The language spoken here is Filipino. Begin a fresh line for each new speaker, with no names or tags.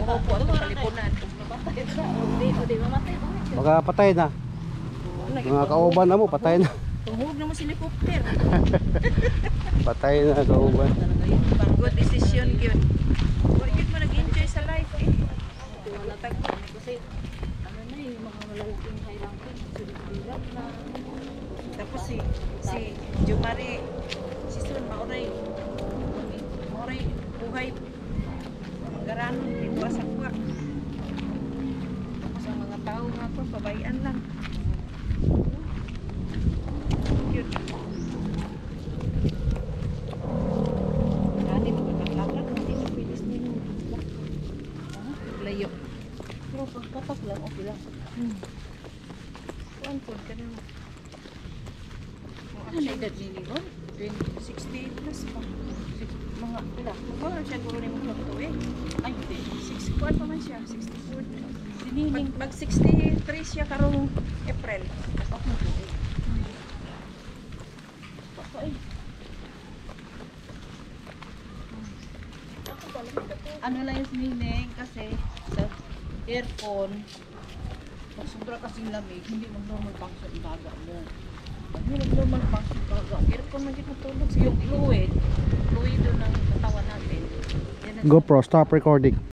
Upo ang kalipunan. Hindi mamatay.
Baka patay na. Mga kauban na mo, patay na.
Tuhog naman si helicopter.
Patay na kauban.
Good decision yun. Huwag yun mo nag-enjoy sa life eh. Wala tagpo. Kasi ano na yung mga malalaking high ranking. Sulit-sulit na. Tapos si Jumari, si Sun, mauray buhay. Garanon, diba sa kuwa. Tapos ang mga tao nga ko, pabayaan lang. Yun. Gani, magkakaklakak, hindi sa pilis nila. Layo. Pero pagkatak lang, okay lang. Kuan po, ganun. Ano na edad nila ko? 60 plus pa. Mga pila. Magkakaroon siya guro ni mga to eh. Ay, hindi. 6 kuan pa man siya. 64. Mag 63 siya karong April. Ako mo eh. Baka eh. Ano lang yung siniling kasi sa aircon pag sobra kasing lamig, hindi mag-normal function ibaga mo. Pag hindi mag-normal function ibaga, aircon magiging matulog sa yung fluid doon ng katawan natin.
GoPro, stop recording.